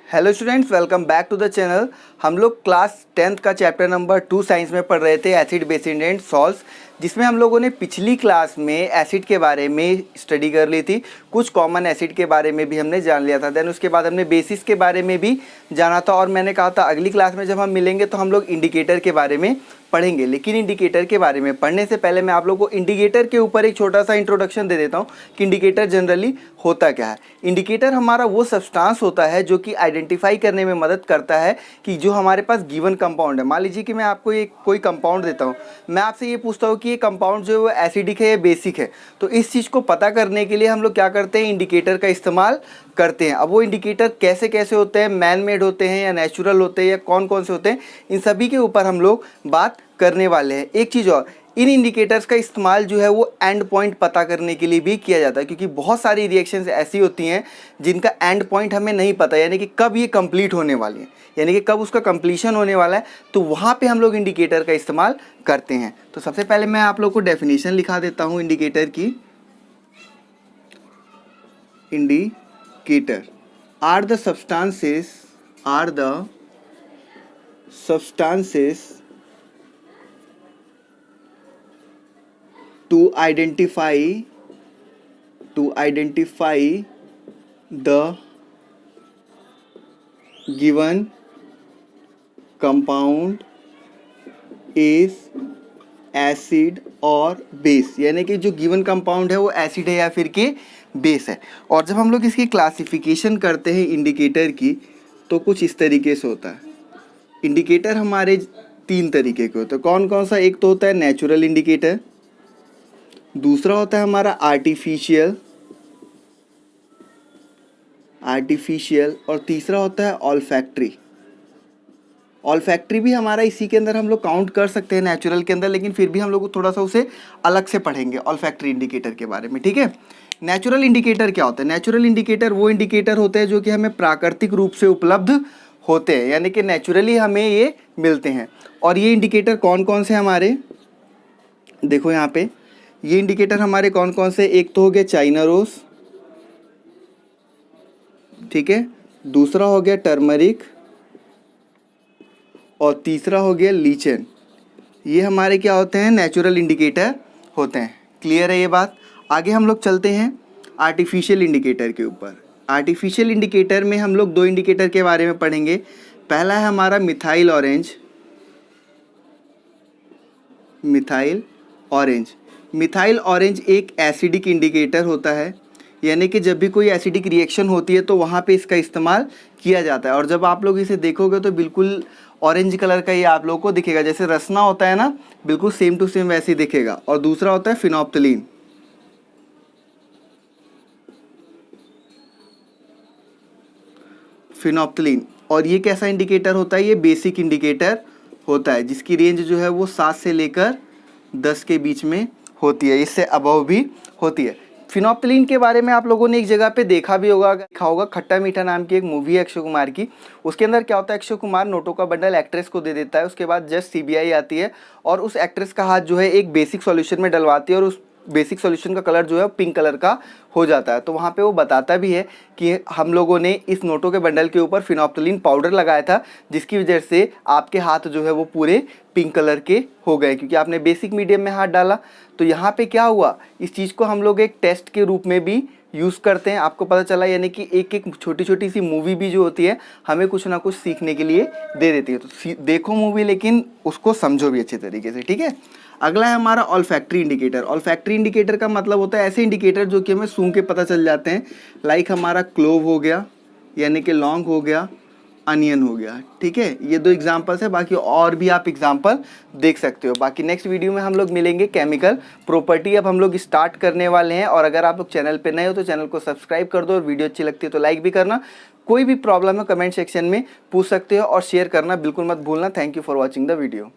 Hello students, welcome back to the channel. हम लोग class 10th का चैप्टर नंबर 2 साइंस में पढ़ रहे थे एसिड बेस एंड सॉल्ट्स, जिसमें हम लोगों ने पिछली क्लास में एसिड के बारे में स्टडी कर ली थी। कुछ कॉमन एसिड के बारे में भी हमने जान लिया था। देन उसके बाद हमने बेसिस के बारे में भी जाना था और मैंने कहा था अगली क्लास में जब हम मिलेंगे तो हम लोग इंडिकेटर के बारे में पढ़ेंगे। लेकिन इंडिकेटर के बारे में पढ़ने से पहले मैं आप लोगों को इंडिकेटर के ऊपर एक छोटा सा इंट्रोडक्शन दे देता हूँ कि इंडिकेटर जनरली होता क्या है। इंडिकेटर हमारा वो सब्सटेंस होता है जो कि आइडेंटिफाई करने में मदद करता है कि जो हमारे पास गिवन कंपाउंड है। मान लीजिए कि मैं आपको एक कोई कंपाउंड देता हूँ, मैं आपसे ये पूछता हूँ कि ये कंपाउंड जो है वो एसिडिक है या बेसिक है, तो इस चीज़ को पता करने के लिए हम लोग क्या करते हैं, इंडिकेटर का इस्तेमाल करते हैं। अब वो इंडिकेटर कैसे कैसे होते हैं, मैन मेड होते हैं या नेचुरल होते हैं या कौन कौन से होते हैं, इन सभी के ऊपर हम लोग बात करने वाले हैं। एक चीज़ और, इन इंडिकेटर्स का इस्तेमाल जो है वो एंड पॉइंट पता करने के लिए भी किया जाता है, क्योंकि बहुत सारी रिएक्शंस ऐसी होती हैं जिनका एंड पॉइंट हमें नहीं पता, यानी कि कब ये कंप्लीट होने वाली है, यानी कि कब उसका कंप्लीशन होने वाला है, तो वहाँ पे हम लोग इंडिकेटर का इस्तेमाल करते हैं। तो सबसे पहले मैं आप लोग को डेफिनेशन लिखा देता हूँ इंडिकेटर की। Indicator are the substances to identify the given compound is acid और बेस, यानी कि जो गिवन कंपाउंड है वो एसिड है या फिर के बेस है। और जब हम लोग इसकी क्लासिफिकेशन करते हैं इंडिकेटर की, तो कुछ इस तरीके से होता है। इंडिकेटर हमारे 3 तरीके के होते हैं। कौन कौन सा? एक तो होता है नेचुरल इंडिकेटर, दूसरा होता है हमारा आर्टिफिशियल, और तीसरा होता है ऑल्फैक्ट्री। ऑल्फैक्ट्री भी हमारा इसी के अंदर हम लोग काउंट कर सकते हैं नेचुरल के अंदर, लेकिन फिर भी हम लोग थोड़ा सा उसे अलग से पढ़ेंगे ऑल्फैक्ट्री इंडिकेटर के बारे में, ठीक है। नेचुरल इंडिकेटर क्या होता है? नेचुरल इंडिकेटर वो इंडिकेटर होते हैं जो कि हमें प्राकृतिक रूप से उपलब्ध होते हैं, यानी कि नेचुरली हमें ये मिलते हैं। और ये इंडिकेटर कौन कौन से हमारे, देखो यहाँ पे ये इंडिकेटर हमारे कौन कौन से, एक तो हो गया चाइना रोज, ठीक है, दूसरा हो गया टर्मरिक, और तीसरा हो गया लीचेन। ये हमारे क्या होते हैं? नेचुरल इंडिकेटर होते हैं। क्लियर है ये बात? आगे हम लोग चलते हैं आर्टिफिशियल इंडिकेटर के ऊपर। आर्टिफिशियल इंडिकेटर में हम लोग 2 इंडिकेटर के बारे में पढ़ेंगे। पहला है हमारा मिथाइल ऑरेंज। मिथाइल ऑरेंज एक एसिडिक इंडिकेटर होता है, यानी कि जब भी कोई एसिडिक रिएक्शन होती है तो वहाँ पे इसका इस्तेमाल किया जाता है। और जब आप लोग इसे देखोगे तो बिल्कुल ऑरेंज कलर का ये आप लोग को दिखेगा, जैसे रसना होता है ना, बिल्कुल सेम टू सेम वैसे ही दिखेगा। और दूसरा होता है फिनोप्थलीन। और ये कैसा इंडिकेटर होता है? ये बेसिक इंडिकेटर होता है, जिसकी रेंज जो है वो 7 से लेकर 10 के बीच में होती है, इससे अबव भी होती है। फिनोप्थलीन के बारे में आप लोगों ने एक जगह पे देखा भी होगा, देखा होगा, खट्टा मीठा नाम की एक मूवी है अक्षय कुमार की। उसके अंदर क्या होता है, अक्षय कुमार नोटों का बंडल एक्ट्रेस को दे देता है, उसके बाद जस्ट सीबीआई आती है और उस एक्ट्रेस का हाथ जो है एक बेसिक सॉल्यूशन में डलवाती है और उस बेसिक सॉल्यूशन का कलर जो है पिंक कलर का हो जाता है। तो वहाँ पे वो बताता भी है कि हम लोगों ने इस नोटों के बंडल के ऊपर फिनोप्थलीन पाउडर लगाया था, जिसकी वजह से आपके हाथ जो है वो पूरे पिंक कलर के हो गए, क्योंकि आपने बेसिक मीडियम में हाथ डाला। तो यहाँ पे क्या हुआ, इस चीज़ को हम लोग एक टेस्ट के रूप में भी यूज़ करते हैं, आपको पता चला। यानी कि एक एक छोटी छोटी सी मूवी भी जो होती है हमें कुछ ना कुछ सीखने के लिए दे देती है। तो देखो मूवी, लेकिन उसको समझो भी अच्छे तरीके से, ठीक है। अगला है हमारा ऑल्फैक्ट्री इंडिकेटर। ऑल्फैक्ट्री इंडिकेटर का मतलब होता है ऐसे इंडिकेटर जो कि हमें सूंघ के पता चल जाते हैं, लाइक हमारा क्लोव हो गया, यानी कि लौंग हो गया, अनियन हो गया, ठीक है। ये 2 एग्जांपल्स है, बाकी और भी आप एग्जांपल देख सकते हो। बाकी नेक्स्ट वीडियो में हम लोग मिलेंगे केमिकल प्रॉपर्टी, अब हम लोग स्टार्ट करने वाले हैं। और अगर आप लोग चैनल पे नए हो तो चैनल को सब्सक्राइब कर दो, और वीडियो अच्छी लगती है तो लाइक भी करना। कोई भी प्रॉब्लम है कमेंट सेक्शन में पूछ सकते हो, और शेयर करना बिल्कुल मत भूलना। Thank you for watching the video.